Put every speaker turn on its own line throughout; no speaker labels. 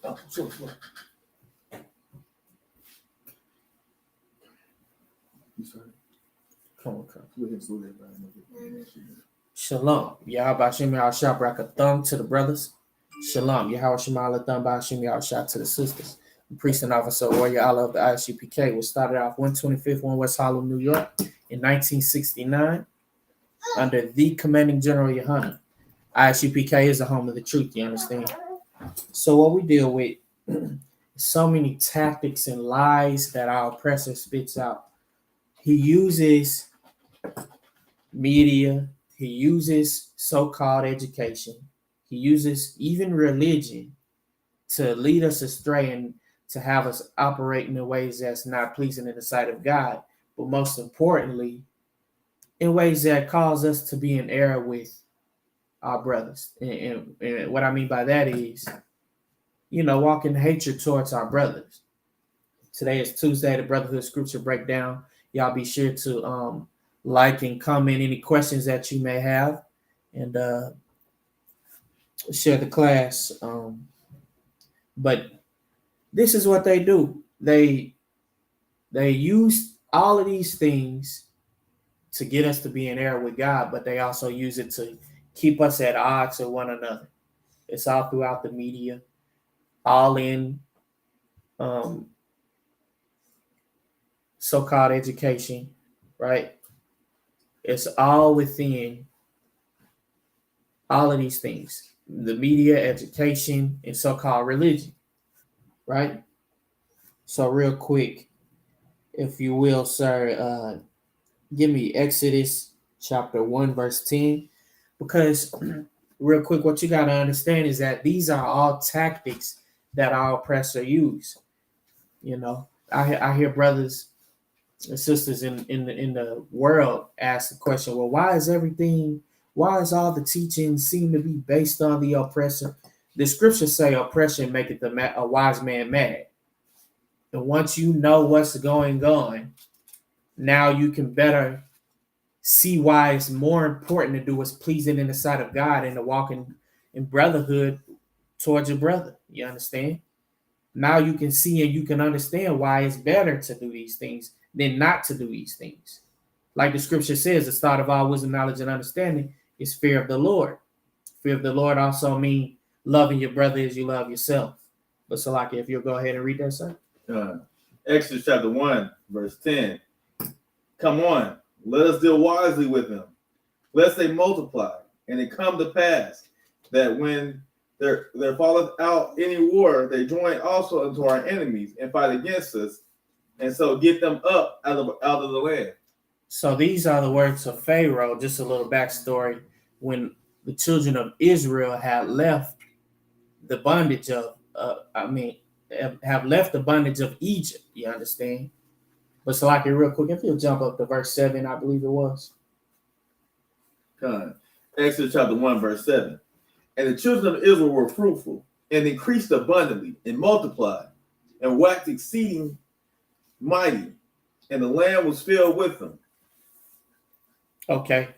Oh, sure. You started? Come on. Shalom. Yahabashim Yahshua Brakathum to the brothers. Shalom. Yahabashim Alathum Bashim Yahshua to the sisters. The priest and officer warrior Allah of the I.S.U.P.K. was started off 125th, 1 West Harlem, New York in 1969 under the commanding general Yahanna. I.S.U.P.K. is the home of the truth, you understand? So what we deal with, so many tactics and lies that our oppressor spits out. He uses media, he uses so-called education, he uses even religion to lead us astray and to have us operate in ways that's not pleasing in the sight of God, but most importantly, in ways that cause us to be in error with our brothers. And what I mean by that is, walking hatred towards our brothers. Today is Tuesday, the Brotherhood Scripture Breakdown. Y'all be sure to like and comment any questions that you may have, and share the class. But this is what they do. They use all of these things to get us to be in error with God, but they also use it to keep us at odds with one another. It's all throughout the media, all in so-called education, right? It's all within all of these things, the media, education, and so-called religion, right? So real quick, if you will, sir, give me Exodus chapter 1, verse 10, because real quick, what you got to understand is that these are all tactics that our oppressor use. I hear brothers and sisters in the world ask the question, well, why is all the teaching seem to be based on the oppressor? The scriptures say oppression maketh a wise man mad. And once you know what's going on, now you can better see why it's more important to do what's pleasing in the sight of God and to walk in brotherhood towards your brother. You understand? Now you can see and you can understand why it's better to do these things than not to do these things. Like the scripture says, the start of all wisdom, knowledge, and understanding is fear of the Lord. Fear of the Lord also means loving your brother as you love yourself. But Salaki, if you'll go ahead and read that, sir.
Exodus chapter 1, verse 10. Come on, let us deal wisely with them, lest they multiply, and it come to pass that when there falleth out any war, they join also unto our enemies and fight against us, and so get them up out of the land.
So these are the words of Pharaoh. Just a little backstory. When the children of Israel had left the bondage of, have left the bondage of Egypt, you understand? But so like it real quick, if you'll jump up to verse 7, I believe it was.
Exodus chapter 1, verse 7. And the children of Israel were fruitful and increased abundantly and multiplied and waxed exceeding mighty, and the land was filled with them.
Okay,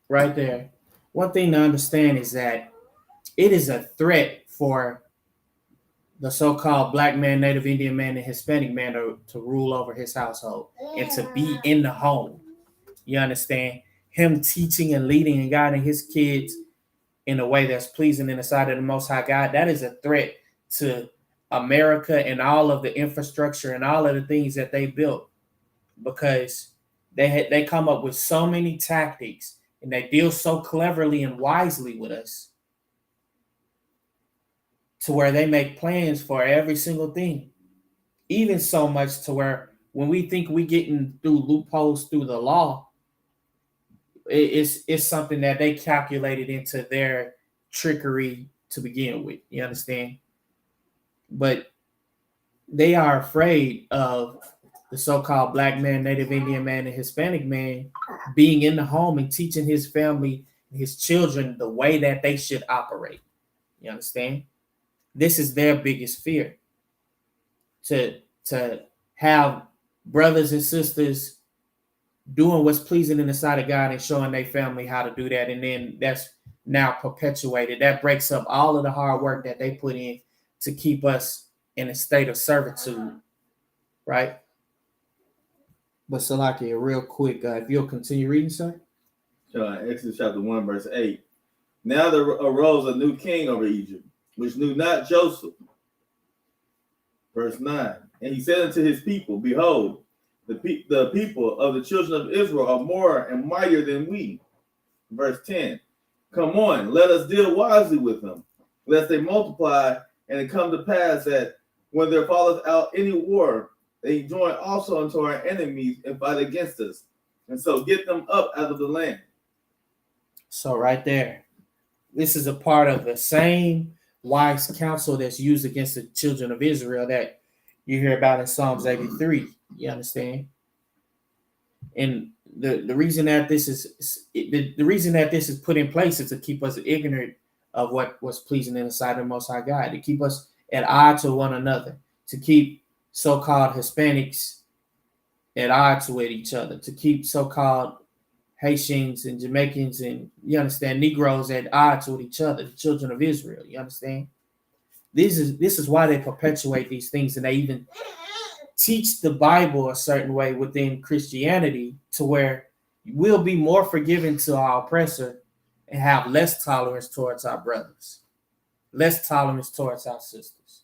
right there. One thing to understand is that it is a threat for the so-called black man, Native Indian man, and Hispanic man to rule over his household and to be in the home. You understand? Him teaching and leading and guiding his kids in a way that's pleasing in the sight of the Most High God. That is a threat to America and all of the infrastructure and all of the things that they built, because they come up with so many tactics and they deal so cleverly and wisely with us, to where they make plans for every single thing, even so much to where when we think we getting through loopholes through the law, it's something that they calculated into their trickery to begin with. You understand? But they are afraid of the so-called black man, Native Indian man, and Hispanic man being in the home and teaching his family, his children, the way that they should operate. You understand? This is their biggest fear, to have brothers and sisters doing what's pleasing in the sight of God and showing their family how to do that. And then that's now perpetuated. That breaks up all of the hard work that they put in to keep us in a state of servitude, right? But Salakia, real quick, if you'll continue reading, sir.
Exodus chapter 1, verse 8. Now there arose a new king over Egypt, which knew not Joseph. Verse 9. And he said unto his people, Behold, the people of the children of Israel are more and mightier than we. Verse 10. Come on, let us deal wisely with them, lest they multiply, and it come to pass that when there falleth out any war, they join also unto our enemies and fight against us, and so get them up out of the land.
So right there, this is a part of the same wise counsel that's used against the children of Israel that you hear about in Psalms 83. You understand? And the reason that this is the reason that this is put in place is to keep us ignorant of what was pleasing in the sight of the Most High God, to keep us at odds with one another, to keep so-called Hispanics at odds with each other, to keep so-called Haitians and Jamaicans and, you understand, Negroes at odds with each other, the children of Israel. You understand? This is why they perpetuate these things, and they even teach the Bible a certain way within Christianity to where we'll be more forgiving to our oppressor and have less tolerance towards our brothers, less tolerance towards our sisters.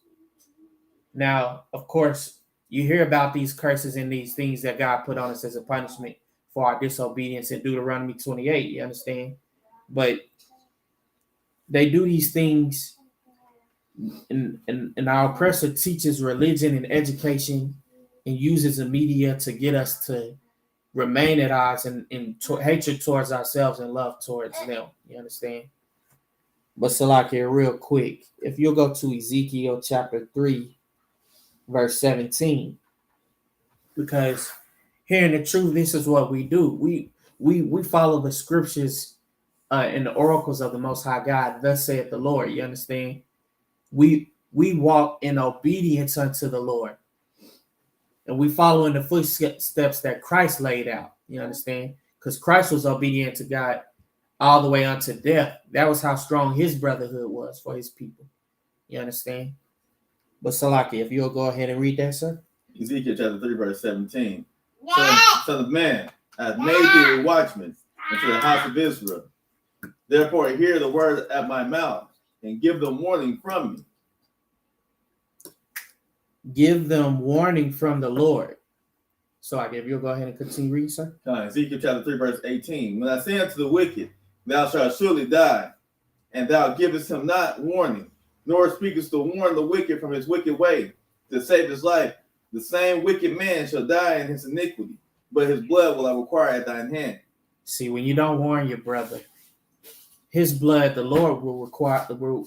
Now, of course, you hear about these curses and these things that God put on us as a punishment for our disobedience in Deuteronomy 28, you understand? But they do these things, and our oppressor teaches religion and education and uses the media to get us to remain at odds and hatred towards ourselves and love towards them. You understand? But Salakia, real quick, if you'll go to Ezekiel chapter 3, verse 17, because here in the truth, this is what we do. We follow the scriptures and the oracles of the Most High God. Thus saith the Lord. You understand? We walk in obedience unto the Lord. And we follow in the footsteps that Christ laid out. You understand? Because Christ was obedient to God all the way unto death. That was how strong his brotherhood was for his people. You understand? But Salaki, if you'll go ahead and read that, sir.
Ezekiel chapter 3, verse 17. Son of man, I have made thee a watchman unto the house of Israel. Therefore hear the word at my mouth, and give them warning from me.
Give them warning from the Lord. So if you'll go ahead and continue reading, sir.
Ezekiel chapter 3, verse 18. When I say unto the wicked, thou shalt surely die, and thou givest him not warning, nor speakest to warn the wicked from his wicked way, to save his life, the same wicked man shall die in his iniquity, but his blood will I require at thine hand.
See, when you don't warn your brother, his blood the Lord will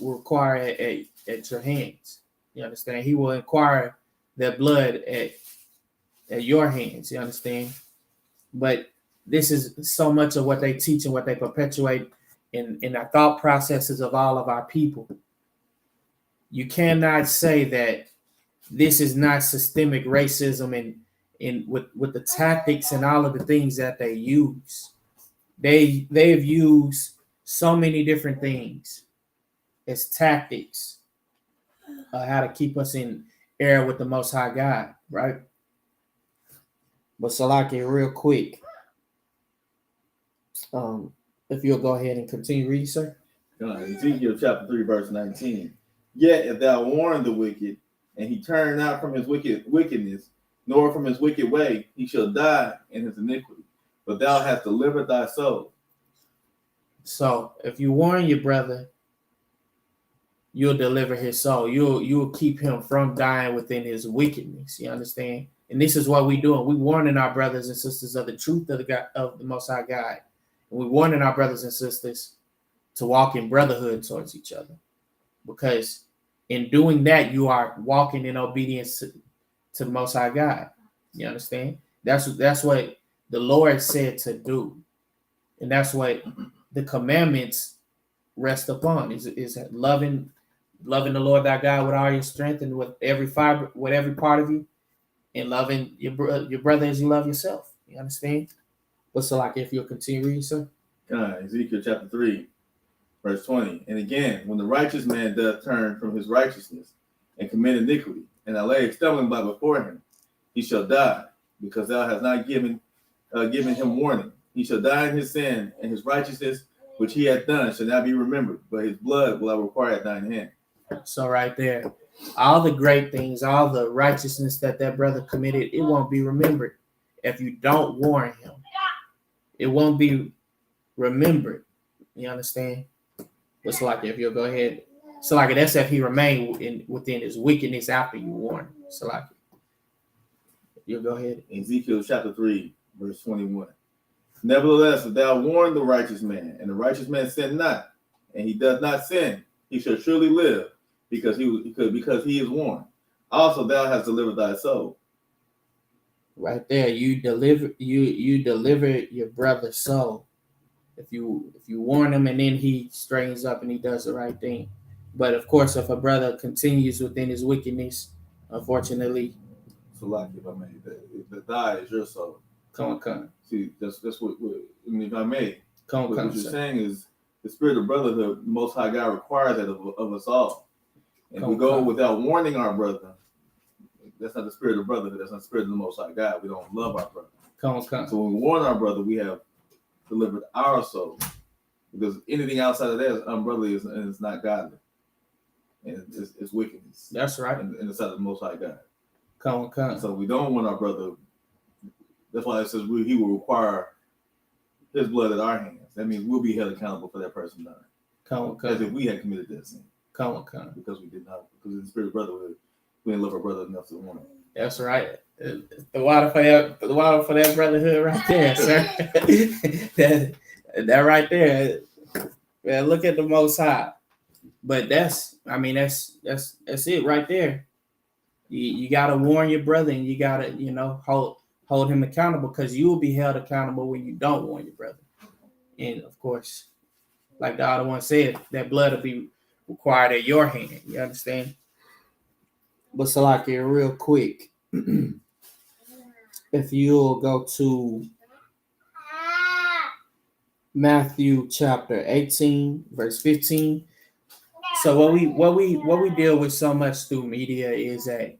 require at your hands. You understand? He will inquire that blood at your hands. You understand? But this is so much of what they teach and what they perpetuate in the thought processes of all of our people. You cannot say that this is not systemic racism and with the tactics and all of the things that they use. They've used so many different things as tactics, how to keep us in error with the Most High God, right? But Salaki, real quick, if you'll go ahead and continue reading, sir.
Ezekiel chapter 3, verse 19. Yet if thou warn the wicked, and he turn not from his wickedness, nor from his wicked way, he shall die in his iniquity. But thou hast delivered thy soul.
So if you warn your brother, you'll deliver his soul. You'll keep him from dying within his wickedness. You understand? And this is what we're doing. We're warning our brothers and sisters of the truth of the Most High God. And we're warning our brothers and sisters to walk in brotherhood towards each other. Because in doing that, you are walking in obedience to the Most High God. You understand? That's what the Lord said to do. And that's what the commandments rest upon, is loving the Lord thy God with all your strength and with every fiber, with every part of you, and loving your brother as you love yourself. You understand? But so, like, if you'll continue reading, sir.
Ezekiel chapter 3, verse 20. And again, when the righteous man doth turn from his righteousness and commit iniquity, and I lay a stumbling block before him, he shall die, because thou hast not given him warning. He shall die in his sin, and his righteousness which he hath done shall not be remembered, but his blood will I require at thine hand.
So right there, all the great things, all the righteousness that brother committed, it won't be remembered if you don't warn him. It won't be remembered. You understand? It's like if you'll go ahead. So like that's if he remained within his wickedness after you warn him. So like you'll go ahead.
Ezekiel chapter 3, verse 21. Nevertheless, if thou warn the righteous man, and the righteous man sin not, and he does not sin, he shall surely live, because he is warned. Also, thou hast delivered thy soul.
Right there, you deliver your brother's soul. If you warn him and then he straightens up and he does the right thing. But of course, if a brother continues within his wickedness, unfortunately.
So like if I may, the thy is your soul.
Come.
See, that's what I mean, if I may.
Come,
what you're saying is the spirit of brotherhood, the Most High God requires that of us all. And we go without warning our brother. That's not the spirit of brotherhood. That's not the spirit of the Most High God. We don't love our brother.
Come.
So when we warn our brother, we have delivered our soul. Because anything outside of that is unbrotherly and it's not godly. And it's wickedness.
That's right.
In the sight of the Most High God.
Come.
So we don't want our brother. That's why it says he will require his blood at our hands. That means we'll be held accountable for that person dying.
Come.
As if we had committed that sin.
Come.
Because we did not. Because in the spirit of brotherhood, we didn't love our brother enough to warn him.
That's right. The water for that brotherhood right there, sir. that right there. Man, look at the Most High. But that's it right there. You gotta warn your brother, and you gotta hold him accountable, because you will be held accountable when you don't warn your brother. And of course, like the other one said, that blood will be required at your hand. You understand? But Salakia, real quick, if you'll go to Matthew chapter 18, verse 15. So what we deal with so much through media is that,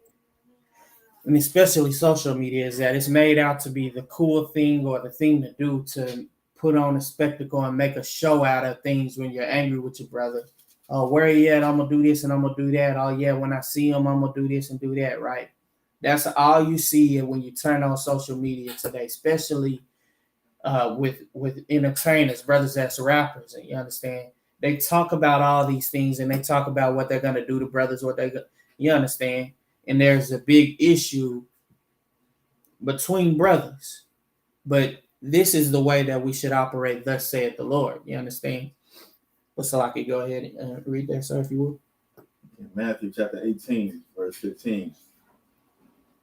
and especially social media, is that it's made out to be the cool thing or the thing to do to put on a spectacle and make a show out of things when you're angry with your brother. Oh, where he at? I'm gonna do this and I'm gonna do that. Oh yeah, when I see him, I'm gonna do this and do that. Right? That's all you see when you turn on social media today, especially with entertainers, brothers that's rappers. And you understand, they talk about all these things and they talk about what they're gonna do to brothers, you understand. And there's a big issue between brothers, but this is the way that we should operate. Thus saith the Lord. You understand? Well, so I could go ahead and read that, sir, if you would.
In Matthew chapter 18, verse 15.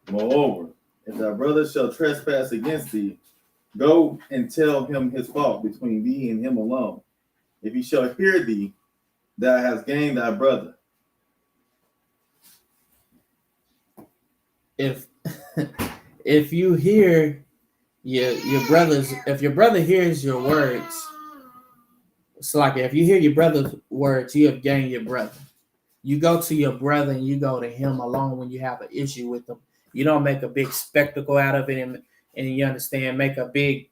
Moreover, if thy brother shall trespass against thee, go and tell him his fault between thee and him alone. If he shall hear thee, thou hast gained thy brother.
If you hear your brothers, if your brother hears your words, it's like if you hear your brother's words, you have gained your brother. You go to your brother and you go to him alone when you have an issue with him. You don't make a big spectacle out of it and you understand, make a big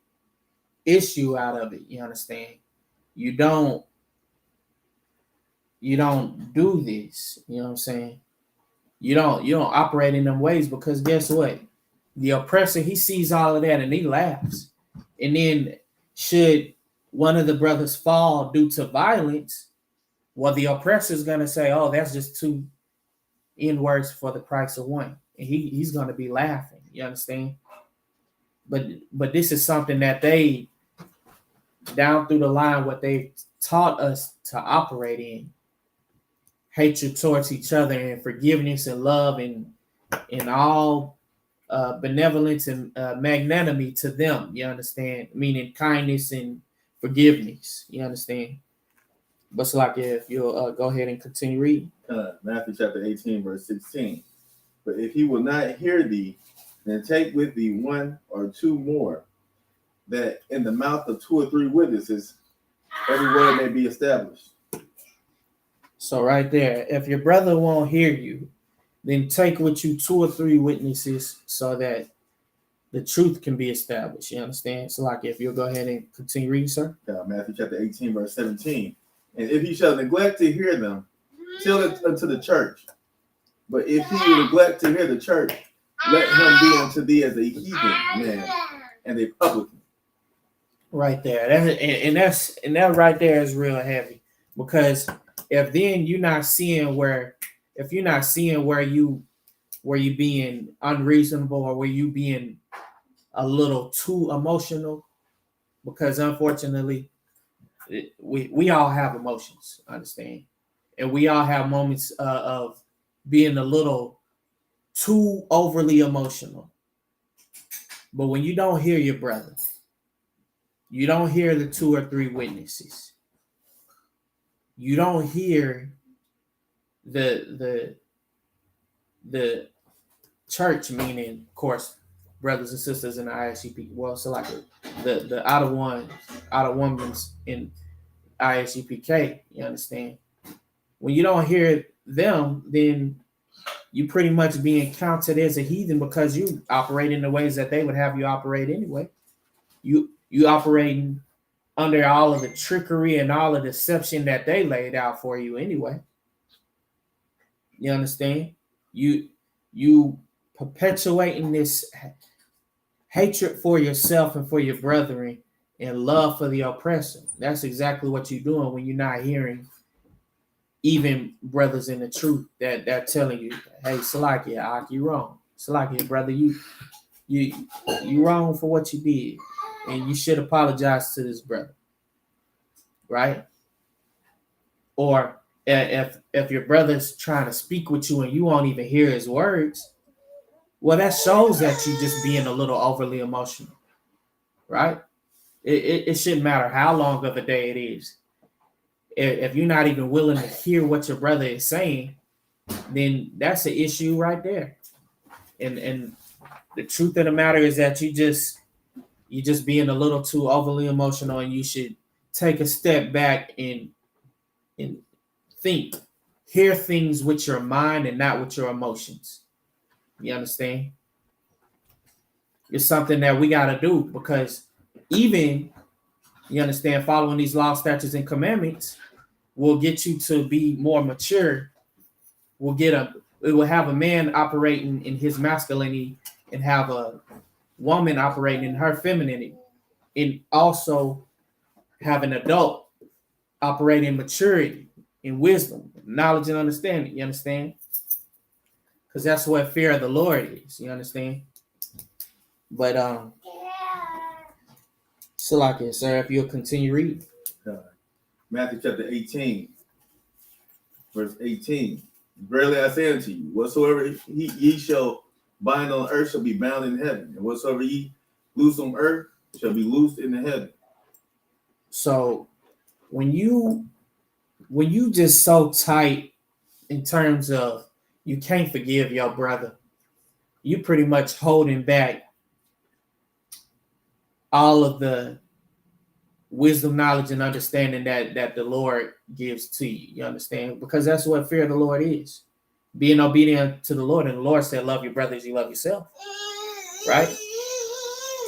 issue out of it. You understand? You don't do this. You know what I'm saying? You don't operate in them ways, because guess what? The oppressor, he sees all of that and he laughs. And then should one of the brothers fall due to violence, well, the oppressor is going to say, oh, that's just 2 N-words for the price of 1. And he's going to be laughing. You understand? But this is something that they, down through the line, what they taught us to operate in. Hatred towards each other and forgiveness and love and all benevolence and magnanimity to them. You understand? Meaning kindness and forgiveness. You understand? But it's like, if you'll go ahead and continue reading.
Matthew chapter 18, verse 16. But if he will not hear thee, then take with thee 1 or 2 more, that in the mouth of 2 or 3 witnesses every word may be established.
So right there, if your brother won't hear you, then take with you 2 or 3 witnesses so that the truth can be established. You understand? So, like, if you'll go ahead and continue reading, sir.
Matthew chapter 18, verse 17. And if he shall neglect to hear them, tell it unto the church. But if he neglect to hear the church, let him be unto thee as a heathen man and a publican.
Right there. That right there is real heavy. Because if then you're not seeing where you being unreasonable, or where you being a little too emotional, because unfortunately we all have emotions, understand, and we all have moments of being a little too overly emotional. But when you don't hear your brother, you don't hear the 2 or 3 witnesses, you don't hear the church, meaning, of course, brothers and sisters in the I.S.U.P.K. Well, so like the out of women's in I.S.U.P.K. You understand? When you don't hear them, then you pretty much being counted as a heathen, because you operate in the ways that they would have you operate anyway. You operating under all of the trickery and all of the deception that they laid out for you anyway. You understand? You perpetuating this hatred for yourself and for your brethren and love for the oppressor. That's exactly what you're doing when you're not hearing even brothers in the truth that telling you, hey, Salakia, you wrong. Salakia, brother, you wrong for what you did, and you should apologize to this brother, right? Or if your brother's trying to speak with you and you won't even hear his words, well, that shows that you just being a little overly emotional, right? It shouldn't matter how long of a day it is. If you're not even willing to hear what your brother is saying, then that's an issue right there. And the truth of the matter is that you just being a little too overly emotional, and you should take a step back and think, hear things with your mind and not with your emotions. You understand? It's something that we got to do, because even, you understand, following these law, statutes, and commandments will get you to be more mature. It will have a man operating in his masculinity and have a woman operating in her femininity, and also have an adult operating in maturity, in wisdom, knowledge, and understanding. You understand? Because that's what fear of the Lord is. You understand? But Salakia, sir, if you'll continue reading.
Matthew chapter 18, verse 18. Verily I say unto you, whatsoever ye shall bind on earth shall be bound in heaven, and whatsoever ye loose on earth shall be loosed in the heaven.
So when you just so tight in terms of you can't forgive your brother, you pretty much holding back all of the wisdom, knowledge, and understanding that the Lord gives to you. You understand? Because that's what fear of the Lord is. Being obedient to the Lord. And the Lord said, love your brother as you love yourself. Right?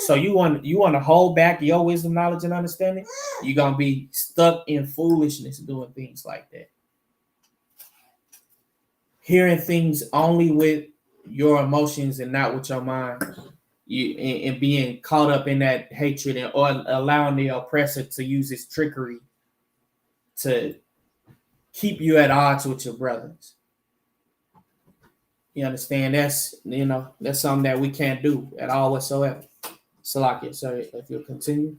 So you want to hold back your wisdom, knowledge, and understanding, you're going to be stuck in foolishness doing things like that. Hearing things only with your emotions and not with your mind. And being caught up in that hatred, or allowing the oppressor to use his trickery to keep you at odds with your brothers. You understand? That's something that we can't do at all whatsoever. Salakia, sorry, if you'll continue.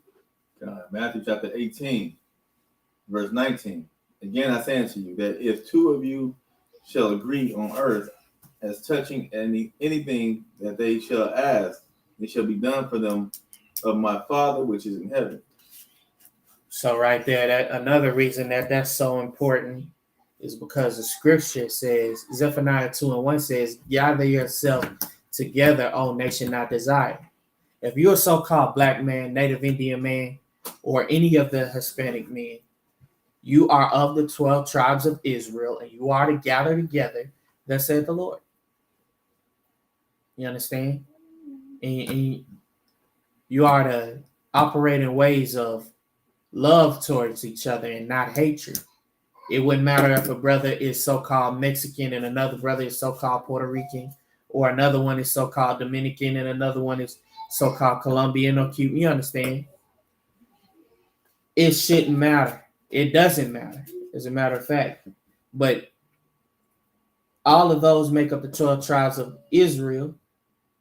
Matthew chapter 18, verse 19. Again, I say unto you that if 2 of you shall agree on earth as touching anything that they shall ask, it shall be done for them of my Father which is in heaven.
So right there, that another reason that's so important is because the scripture says, Zephaniah 2:1 says, gather yourself together, O nation not desired. If you're a so-called black man, native Indian man, or any of the Hispanic men, you are of the 12 tribes of Israel, and you are to gather together, thus saith the Lord. You understand? And you are to operate in ways of love towards each other and not hatred. It wouldn't matter if a brother is so-called Mexican and another brother is so-called Puerto Rican, or another one is so-called Dominican and another one is so-called Colombian or Cuban. You understand? It shouldn't matter. It doesn't matter, as a matter of fact. But all of those make up the 12 tribes of Israel.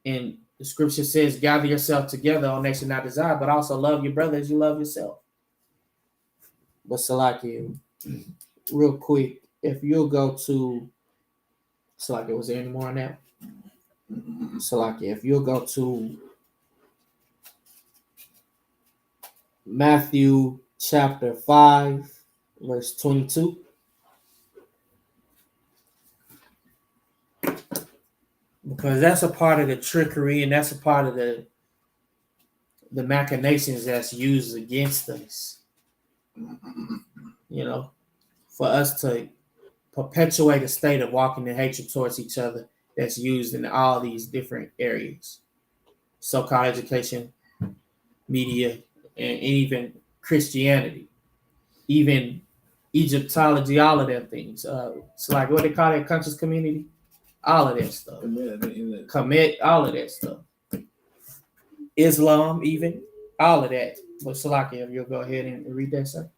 And the scripture says, gather yourself together, O nation not desire, but also love your brother as you love yourself. But Salaki, real quick, if you'll go to Salaki, was there any more on that? Salaki, if you'll go to Matthew chapter 5, verse 22. Because that's a part of the trickery and that's a part of the machinations that's used against us. You know, for us to perpetuate a state of walking in hatred towards each other that's used in all these different areas. So-called education, media, and even Christianity, even Egyptology, all of them things. It's like what they call it, conscious community, all of that stuff. Commit, all of that stuff. Islam, even, all of that. But Salaki, if you'll go ahead and read that, sir.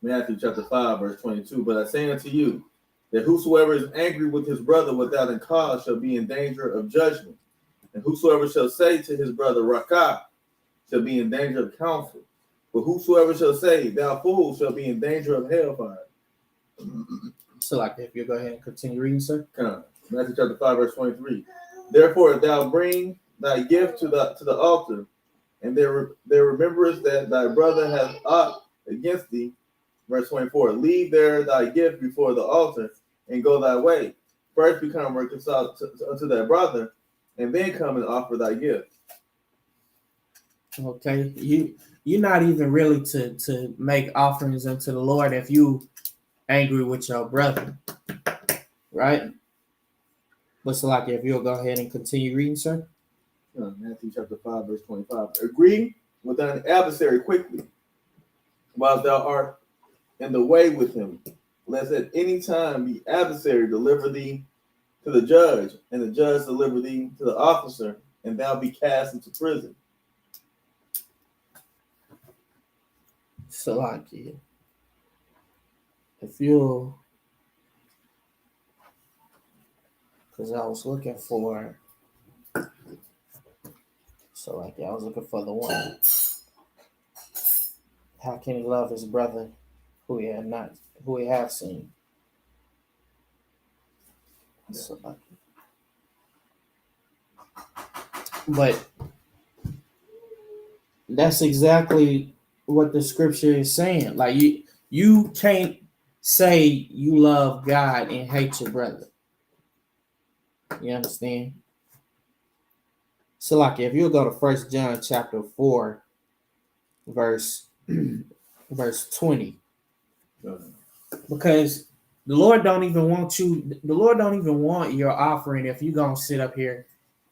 Matthew chapter 5, verse 22. But I say unto you, that whosoever is angry with his brother without a cause shall be in danger of judgment. And whosoever shall say to his brother, Rakah, shall be in danger of counsel. But whosoever shall say, thou fool, shall be in danger of hellfire.
So like that, if you'll go ahead and continue reading, sir.
Matthew chapter 5, verse 23. Therefore, if thou bring thy gift to the altar, and there rememberest that thy brother hath aught against thee, verse 24, leave there thy gift before the altar, and go thy way. First become reconciled unto thy brother, and then come and offer thy gift.
Okay, you're not even really to make offerings unto the Lord if you angry with your brother, right? But so like if you'll go ahead and continue reading, sir.
Matthew chapter 5, verse 25. Agree with thine adversary quickly, while thou art in the way with him, lest at any time the adversary deliver thee to the judge, and the judge deliver thee to the officer, and thou be cast into prison.
So like if you, because I was looking for, so like I was looking for the one. How can he love his brother who he have seen? So, but that's exactly what the scripture is saying. Like you can't say you love God and hate your brother. You understand? So like if you'll go to 1 John chapter 4, verse 20. Because the Lord don't even want your offering if you're gonna sit up here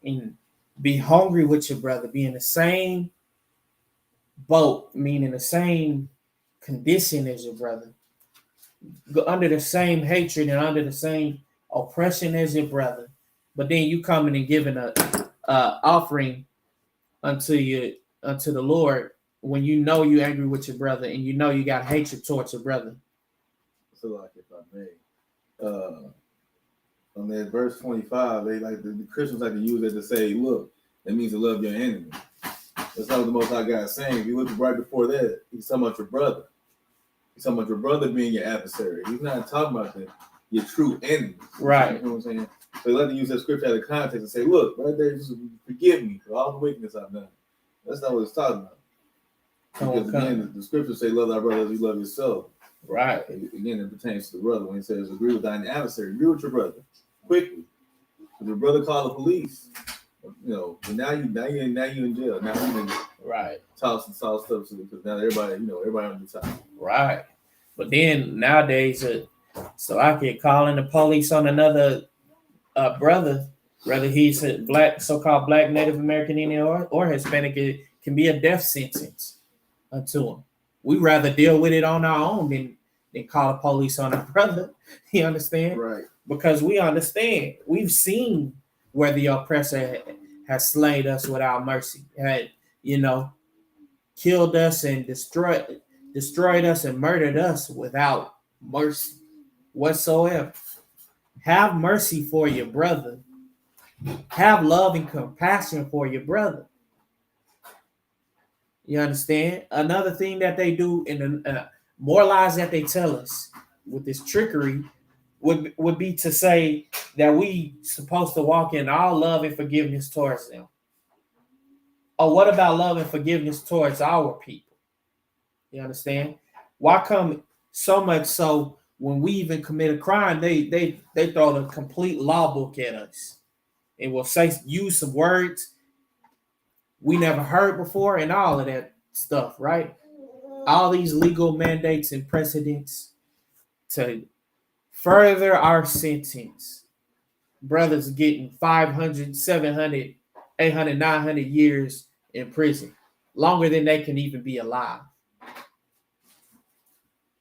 and be hungry with your brother, be in the same boat, meaning the same condition as your brother, under the same hatred and under the same oppression as your brother, but then you coming and giving a offering unto the Lord when you know you're angry with your brother and you know you got hatred towards your brother.
So like if I may, on that verse 25, they like the Christians like to use it to say, look, that means to love your enemy. That's not what the Most High God is saying. If you look right before that, he's talking about your brother. He's talking about your brother being your adversary. He's not talking about your true enemy.
Right.
You know what I'm saying? So they like to use that scripture out of context and say, look, right there, just forgive me for all the wickedness I've done. That's not what it's talking about. Because again, the scriptures say, love thy brother as you love yourself.
Right.
Again, it pertains to the brother when he says, agree with thine adversary. Agree with your brother quickly. If your brother called the police, now you in jail. Now you in
right.
Toss stuff because now everybody on the top.
Right. But then nowadays, so I can call in the police on another brother whether he's a black, so-called black Native American Indian or Hispanic, it can be a death sentence unto him. We rather deal with it on our own than call the police on our brother. You understand?
Right.
Because we understand. We've seen where the oppressor has slain us without mercy, had, killed us and destroyed us and murdered us without mercy whatsoever. Have mercy for your brother. Have love and compassion for your brother. You understand? Another thing that they do, in the more lies that they tell us with this trickery, would be to say that we supposed to walk in all love and forgiveness towards them. Or what about love and forgiveness towards our people? You understand? Why come so much so when we even commit a crime, they throw the complete law book at us and will use some words we never heard before and all of that stuff, right? All these legal mandates and precedents to further our sentence. Brothers getting 500, 700, 800, 900 years in prison, longer than they can even be alive.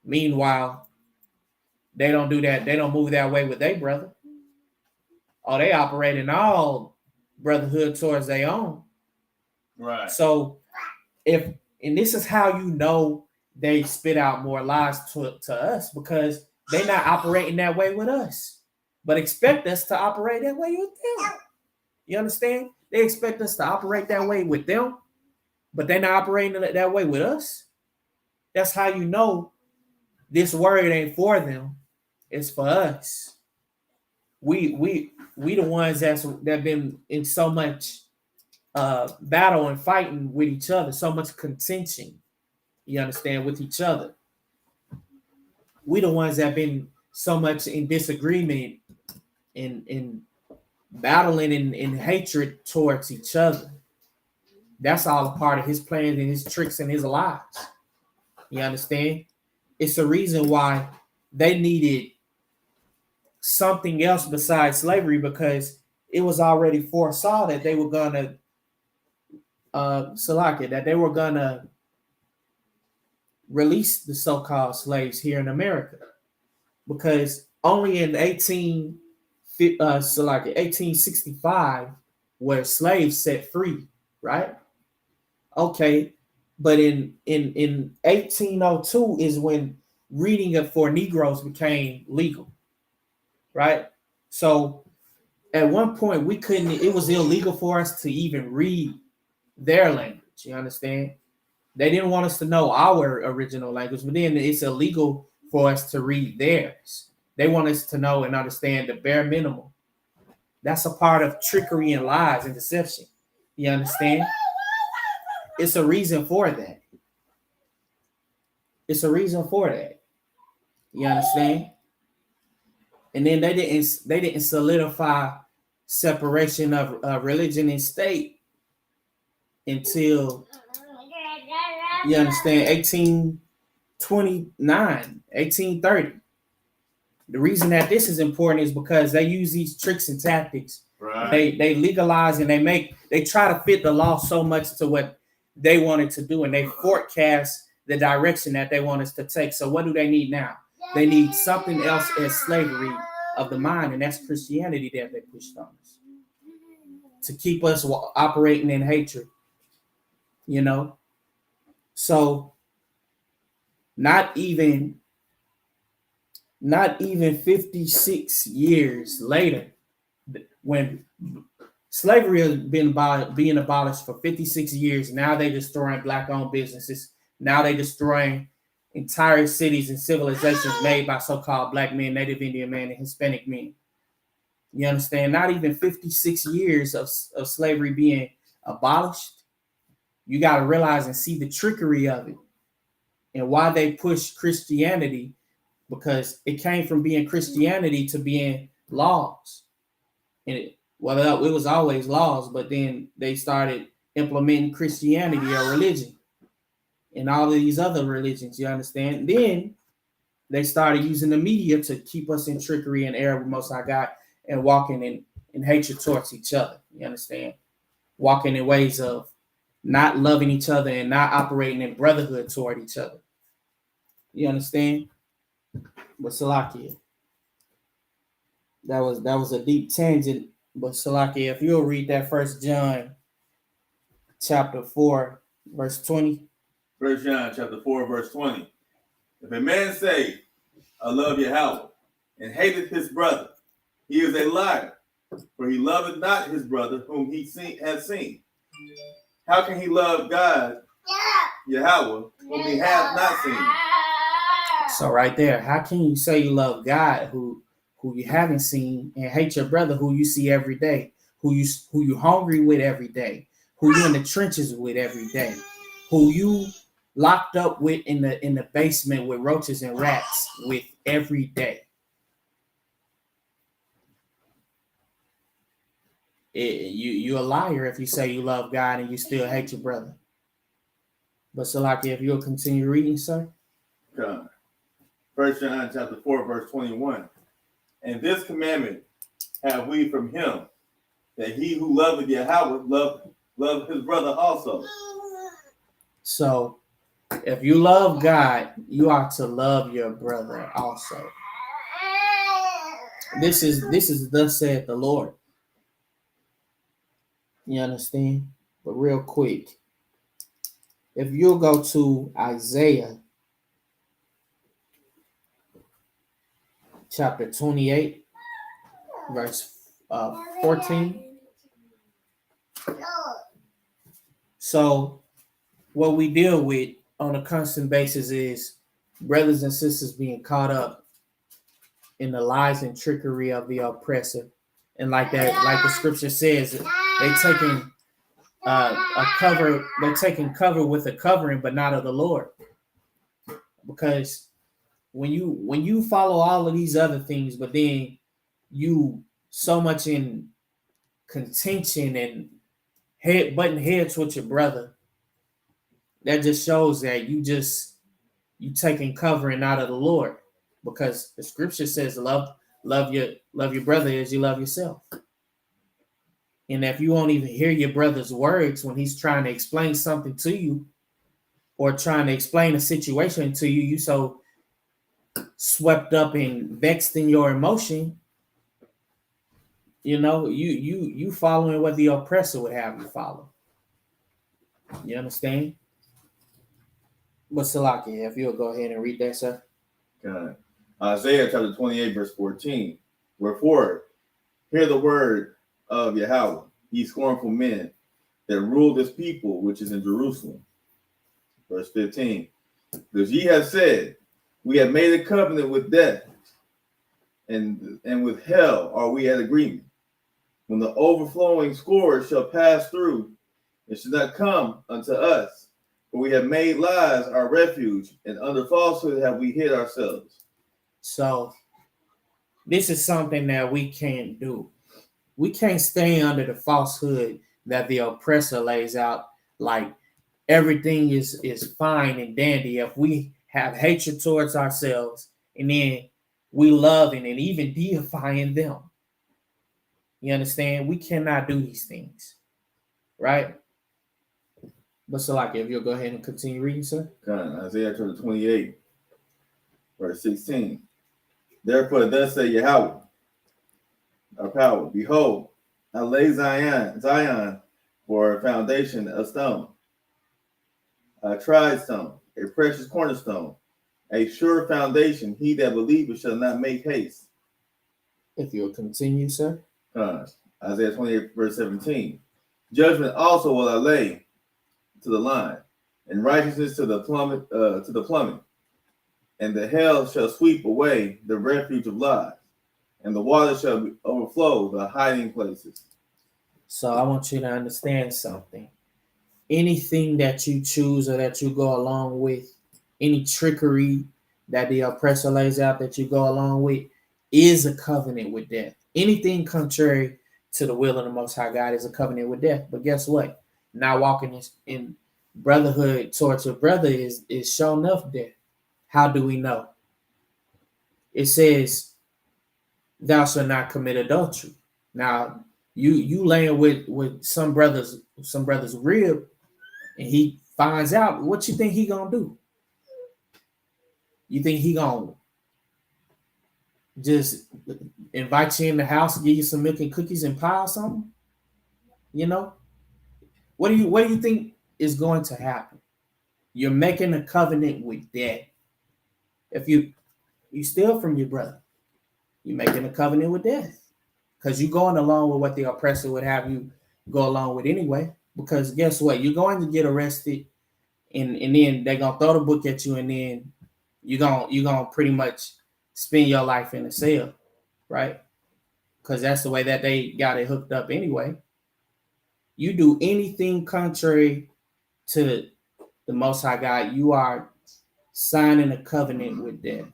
Meanwhile, they don't do that. They don't move that way with their brother. Oh, they operate in all brotherhood towards their own.
Right.
So and this is how you know they spit out more lies to us, because they're not operating that way with us, but expect us to operate that way with them. You understand? They expect us to operate that way with them, but they're not operating that way with us. That's how you know this word ain't for them. It's for us. We the ones that been in so much battle and fighting with each other, so much contention. You understand, with each other. We the ones that been so much in disagreement, in battling in hatred towards each other. That's all a part of his plans and his tricks and his lies. You understand? It's a reason why they needed something else besides slavery, because it was already foresaw that they were gonna that they were gonna release the so-called slaves here in America, because only in 1865 were slaves set free, right? Okay, but in 1802 is when reading for Negroes became legal, right? So at one point it was illegal for us to even read their language. You understand? They didn't want us to know our original language, but then it's illegal for us to read theirs. They want us to know and understand the bare minimum. That's a part of trickery and lies and deception. You understand? It's a reason for that. It's a reason for that. You understand? And then they didn't solidify separation of religion and state until, you understand, 1829, 1830. The reason that this is important is because they use these tricks and tactics.
Right.
They legalize and they try to fit the law so much to what they wanted to do, and they forecast the direction that they want us to take. So what do they need now? They need something else as slavery of the mind, and that's Christianity that they pushed on us to keep us operating in hatred. You know, so not even 56 years later, when slavery has been being abolished for 56 years, now they're destroying black-owned businesses. Now they're destroying entire cities and civilizations made by so-called black men, Native Indian men, and Hispanic men. You understand? Not even 56 years of slavery being abolished. You got to realize and see the trickery of it and why they push Christianity, because it came from being Christianity to being laws. And it was always laws, but then they started implementing Christianity or religion and all of these other religions, you understand? Then they started using the media to keep us in trickery and error with Most High God and walking and hatred towards each other. You understand? Walking in ways of not loving each other and not operating in brotherhood toward each other. You understand? But Salakia, that was a deep tangent. But Salakia, if you'll read that 1 John chapter 4, verse 20.
1 John chapter 4, verse 20. If a man say, I love Yahweh, and hateth his brother, he is a liar, for he loveth not his brother whom he has seen. How can he love God, Yahweh, whom he hath not seen?
So right there, how can you say you love God who you haven't seen, and hate your brother who you see every day, who you hungry with every day, who you in the trenches with every day, who you locked up with in the basement with roaches and rats with every day? You a liar if you say you love God and you still hate your brother. But Salaki, if you'll continue reading, sir.
1 John chapter 4, verse 21. And this commandment have we from him, that he who loveth Yahweh love his brother also.
So if you love God, you ought to love your brother also. This is thus saith the Lord. You understand? But real quick, if you'll go to Isaiah chapter 28, verse 14. So what we deal with on a constant basis is brothers and sisters being caught up in the lies and trickery of the oppressor. And like the scripture says, they're taking cover with a covering, but not of the Lord. Because when you follow all of these other things, but then you so much in contention and butting heads with your brother, that just shows that you taking covering out of the Lord. Because the scripture says love your brother as you love yourself. And if you won't even hear your brother's words when he's trying to explain something to you or trying to explain a situation to you, you so swept up and vexed in your emotion, you following what the oppressor would have you follow. You understand? But Salaki, if you'll go ahead and read that, sir.
God. Isaiah chapter 28, verse 14. Wherefore, hear the word of Yahweh, ye scornful men that rule this people which is in Jerusalem. Verse 15. Because ye have said, we have made a covenant with death, and with hell are we at agreement. When the overflowing scourge shall pass through, it shall not come unto us. For we have made lies our refuge, and under falsehood have we hid ourselves.
So this is something that we can't do. We can't stay under the falsehood that the oppressor lays out, like everything is fine and dandy if we have hatred towards ourselves and then we loving and even deifying them. You understand? We cannot do these things, right? But so like, if you'll go ahead and continue reading, sir.
Isaiah chapter 28, verse 16. Therefore, thus say Yahweh, our power, behold, I lay Zion for a foundation of stone, a tried stone, a precious cornerstone, a sure foundation. He that believeth shall not make haste.
If you'll continue, sir.
Isaiah 28, verse 17. Judgment also will I lay to the line, and righteousness to the plummet, and the hell shall sweep away the refuge of lies, and the water shall overflow the hiding places.
So I want you to understand something. Anything that you choose or that you go along with, any trickery that the oppressor lays out that you go along with, is a covenant with death. Anything contrary to the will of the Most High God is a covenant with death. But guess what? Not walking in brotherhood towards your brother is sure enough death. How do we know? It says, thou shalt not commit adultery. Now you laying with some brother's rib, and he finds out, what you think he gonna do? You think he gonna just invite you in the house, give you some milk and cookies and pie or something? You know, what do you think is going to happen? You're making a covenant with death. If you steal from your brother, you're making a covenant with death, because you're going along with what the oppressor would have you go along with anyway. Because guess what? You're going to get arrested, and then they're gonna throw the book at you, and then you're gonna pretty much spend your life in a cell, right? Because that's the way that they got it hooked up anyway. You do anything contrary to the Most High God, you are signing a covenant with death,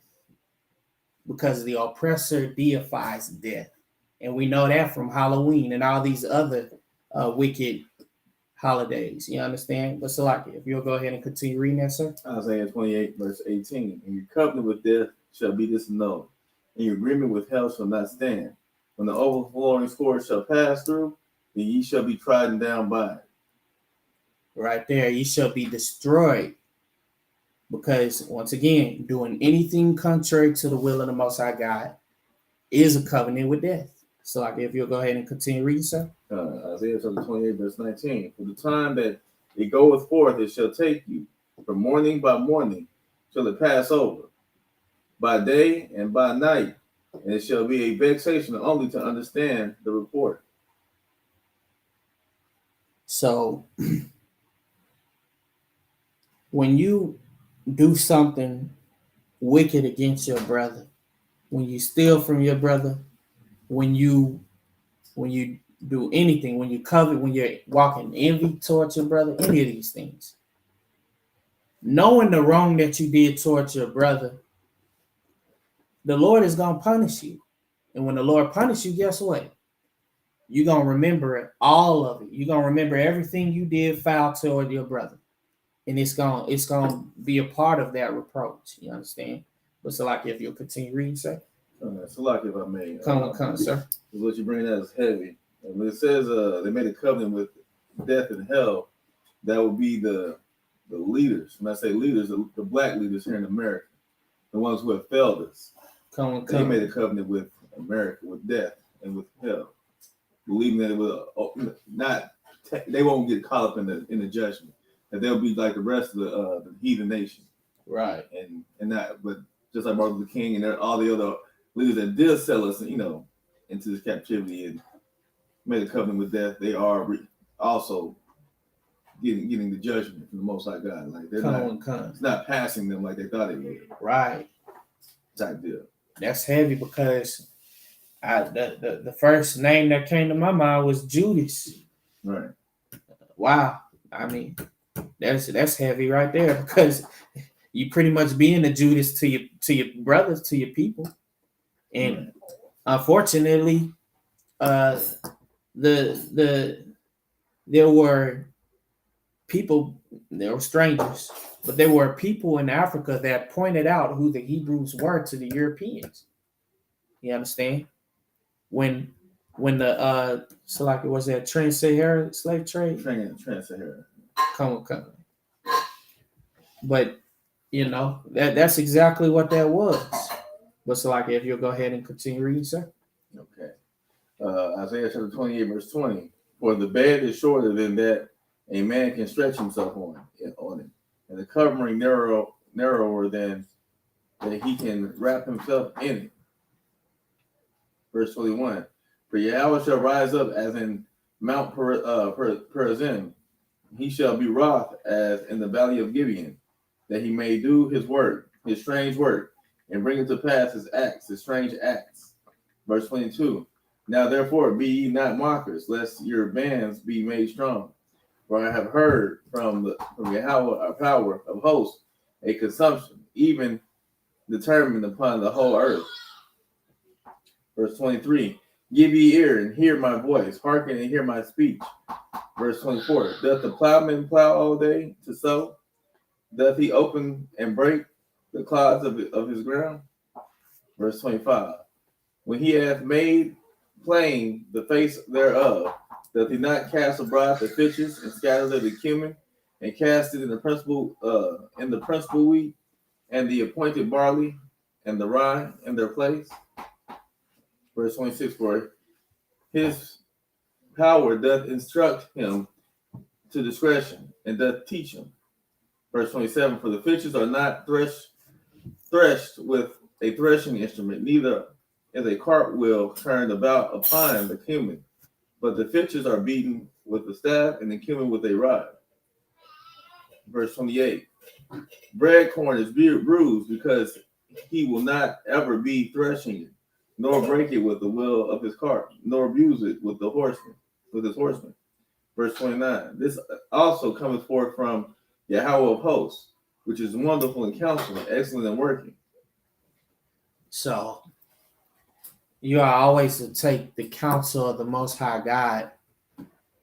because the oppressor deifies death. And we know that from Halloween and all these other wicked holidays. You understand? But so, like, if you'll go ahead and continue reading that, sir.
Isaiah 28, verse 18. And your covenant with death shall be disannulled, and your agreement with hell shall not stand. When the overflowing sword shall pass through, then ye shall be trodden down by it.
Right there, you shall be destroyed. Because once again, doing anything contrary to the will of the Most High God is a covenant with death. So, like, if you'll go ahead and continue reading, sir.
Isaiah chapter 28, verse 19. For the time that it goeth forth, it shall take you. From morning by morning shall it pass over, by day and by night, and it shall be a vexation only to understand the report.
So, when you do something wicked against your brother, when you steal from your brother, when you do anything, when you covet, when you're walking envy towards your brother, any of these things, knowing the wrong that you did towards your brother, the Lord is going to punish you. And when the Lord punishes you, guess what? You're going to remember it, all of it. You're going to remember everything you did foul toward your brother. And it's going to be a part of that reproach. You understand? But so, like, if you'll continue reading, sir.
So, like, if I may.
Come, sir.
What you bring that is heavy. And when it says they made a covenant with death and hell, that would be the leaders. When I say leaders, the black leaders here in America, the ones who have failed us. They made a covenant with America, with death and with hell, believing that it will they won't get caught up in the judgment, that they'll be like the rest of the heathen nation,
right?
And that, but just like Martin Luther King and all the other leaders that did sell us, into this captivity and made a covenant with death, they are also getting the judgment from the Most High God. Like it's not passing them like they thought it would.
Right.
Type deal.
That's heavy, because the first name that came to my mind was Judas.
Right.
Wow. I mean, that's heavy right there, because you pretty much being a Judas to your brothers, to your people. And right. Unfortunately, there were people, there were strangers, but there were people in Africa that pointed out who the Hebrews were to the Europeans. You understand? When the so, like, it was that Trans-Saharan slave trade?
Trans-Saharan.
Come. But that's exactly what that was. But so, like, if you'll go ahead and continue reading, sir.
Okay. Isaiah chapter 28, verse 20. For the bed is shorter than that a man can stretch himself on it, and the covering narrower than that he can wrap himself in it. Verse 21. For Yahweh shall rise up as in Mount Perazim. He shall be wroth as in the valley of Gibeon, that he may do his work, his strange work, and bring it to pass his acts, his strange acts. Verse 22. Now therefore be ye not mockers, lest your bands be made strong. For I have heard from Yahweh, our power of hosts, a consumption, even determined upon the whole earth. Verse 23. Give ye ear and hear my voice, hearken and hear my speech. Verse 24. Doth the plowman plow all day to sow? Doth he open and break the clods of his ground? Verse 25. When he hath made plain the face thereof. Doth he not cast abroad the fishes and scatter the cumin, and cast it in the principal wheat, and the appointed barley, and the rye in their place? Verse 26, for his power doth instruct him to discretion, and doth teach him. Verse 27, for the fishes are not threshed with a threshing instrument, neither is a cartwheel turned about upon the cumin, but the fishes are beaten with the staff, and the cumin with a rod. Verse 28, bread corn is bruised, because he will not ever be threshing it, nor break it with the wheel of his cart, nor abuse it with his horsemen. Verse 29, this also cometh forth from Yahweh of hosts, which is wonderful in counsel and excellent in working.
So you are always to take the counsel of the Most High God,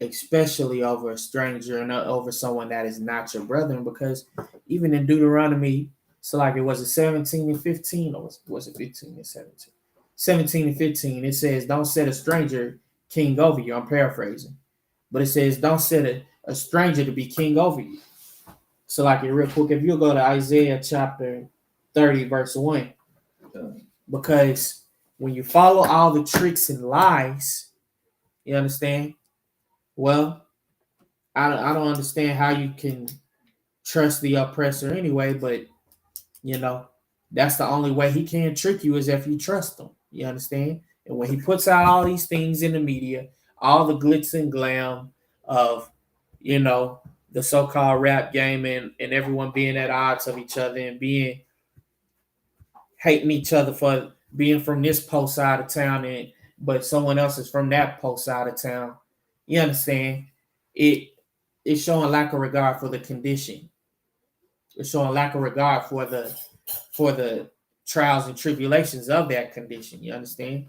especially over a stranger and over someone that is not your brethren, because even in Deuteronomy, so like it was 17 and 15, or was it 15 and 17? 17 and 15, it says, don't set a stranger king over you. I'm paraphrasing. But it says, don't set a stranger to be king over you. So like it real quick, if you go to Isaiah chapter 30, verse 1, because when you follow all the tricks and lies, you understand? Well, I don't understand how you can trust the oppressor anyway, but you know, that's the only way he can trick you is if you trust him. You understand? And when he puts out all these things in the media, all the glitz and glam of, you know, the so-called rap game and everyone being at odds of each other and being hating each other for being from this post side of town and but someone else is from that post side of town. You understand? It's showing lack of regard for the condition. It's showing lack of regard for the trials and tribulations of that condition. You understand?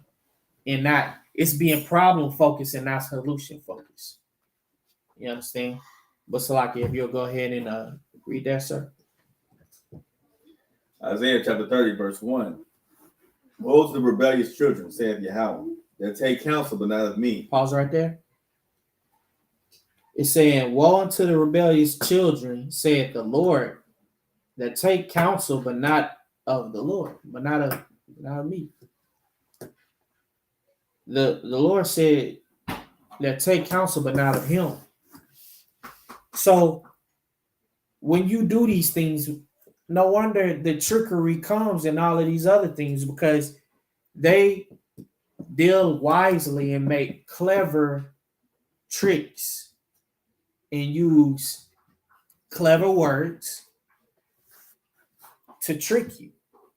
And not it's being problem focused and not solution focused. You understand? But Salaki, if you'll go ahead and read that, sir.
Isaiah chapter 30, verse 1. Woe to the rebellious children, saith Yahweh, that take counsel, but not of me.
Pause right there. It's saying, woe unto the rebellious children, saith the Lord, that take counsel, but not of the Lord, but not of me. The Lord said that take counsel, but not of him. So when you do these things, no wonder the trickery comes and all of these other things, because they deal wisely and make clever tricks and use clever words to trick you,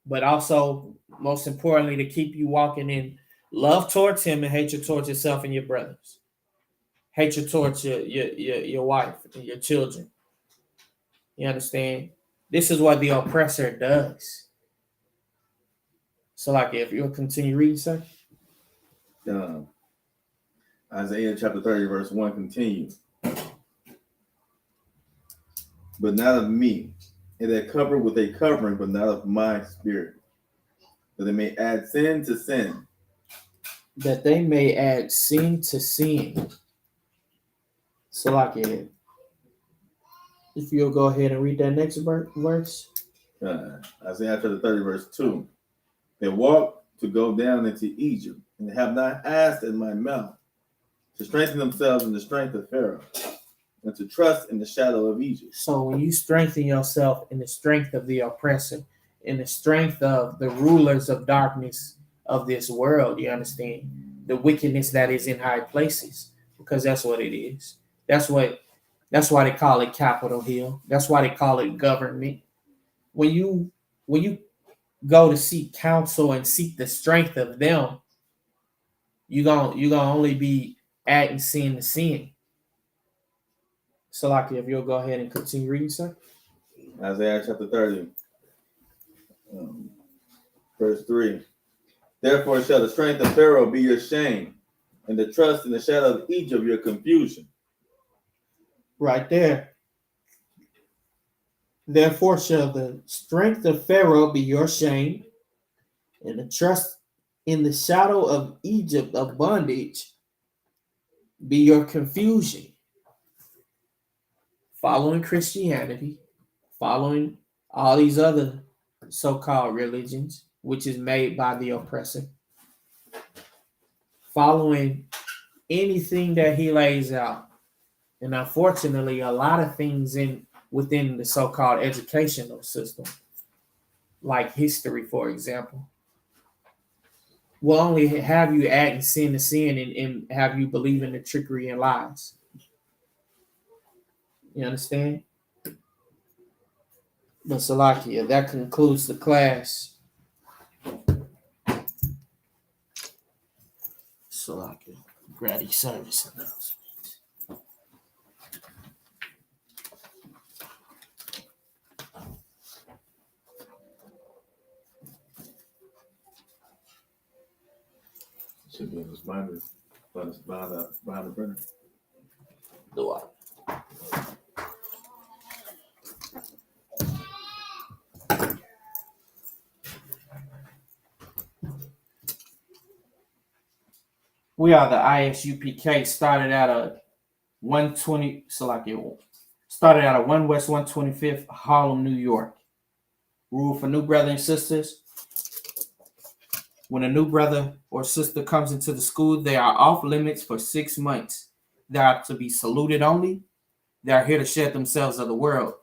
but also, most importantly, to keep you walking in love towards him and hatred towards yourself and your brothers. Hatred towards your wife and your children. You understand? This is what the oppressor does. So, like, if you'll continue reading, sir.
Isaiah chapter 30, verse 1 continues. But not of me, and that covered with a covering, but not of my spirit, that they may add sin to sin.
That they may add sin to sin. So, like, if you'll go ahead and read that next verse.
Isaiah chapter 30, verse 2. They walk to go down into Egypt, and have not asked in my mouth, to strengthen themselves in the strength of Pharaoh, and to trust in the shadow of Egypt.
So when you strengthen yourself in the strength of the oppressor, in the strength of the rulers of darkness of this world, you understand, the wickedness that is in high places, because that's what it is. That's why they call it Capitol Hill. That's why they call it government. When you go to seek counsel and seek the strength of them, you're gonna only be adding sin to sin. So, like, if you'll go ahead and continue reading, sir.
Isaiah chapter 30, verse 3. Therefore shall the strength of Pharaoh be your shame, and the trust in the shadow of Egypt your confusion.
Right there. Therefore shall the strength of Pharaoh be your shame, and the trust in the shadow of Egypt of bondage be your confusion. Following Christianity, following all these other so-called religions, which is made by the oppressor, following anything that he lays out. And unfortunately, a lot of things within the so-called educational system, like history, for example, will only have you adding sin to sin and have you believe in the trickery and lies. You understand? But Salakia, that concludes the class. Salakia, Grady service announcement.
Should be in this binder. Behind the printer.
Do I? We are the I.S.U.P.K. Started at a 120 Salakia. Started out of 1 West 125th, Harlem, New York. Rule for new brothers and sisters. When a new brother or sister comes into the school, they are off limits for 6 months. They are to be saluted only. They are here to shed themselves of the world.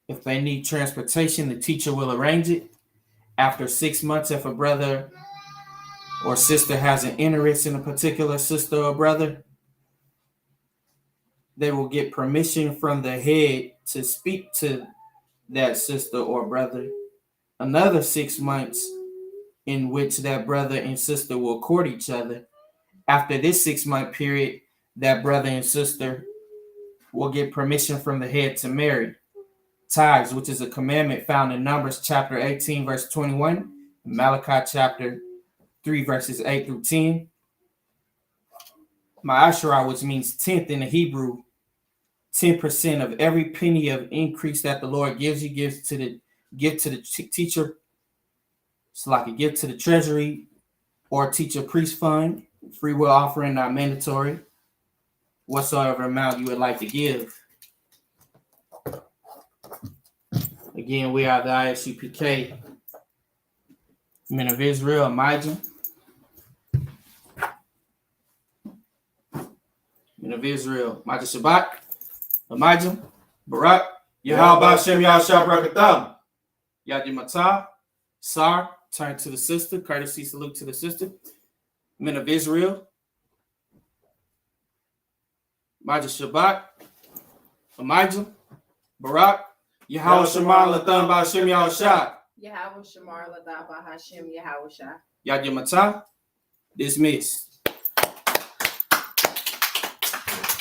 If they need transportation, the teacher will arrange it. After 6 months, if a brother or sister has an interest in a particular sister or brother, they will get permission from the head to speak to that sister or brother. Another 6 months in which that brother and sister will court each other. After this 6-month period, that brother and sister will get permission from the head to marry. Tithes, which is a commandment found in Numbers chapter 18, verse 21, Malachi chapter 3, verses 8 through 10. Ma'ashara, which means 10th in the Hebrew, 10% of every penny of increase that the Lord gives you, give to the teacher. It's like a gift to the treasury or teacher priest fund. Free will offering not mandatory. Whatsoever amount you would like to give. Again, we are the I.S.U.P.K. Men of Israel, Amijah. Men of Israel, Majah Shabbat, Amijah, Barak, Yahweh Shem Yahshua Brakatham, Yadimata, Sar, turn to the sister, courtesy salute to the sister. Men of Israel, Majah Shabbat, Amijah, Barak, Yahweh Shemar Latham Ba'Shem Yahshua.
Yahweh Shemar Ladab Hashem Yahweh Shah.
Yadimata, dismissed.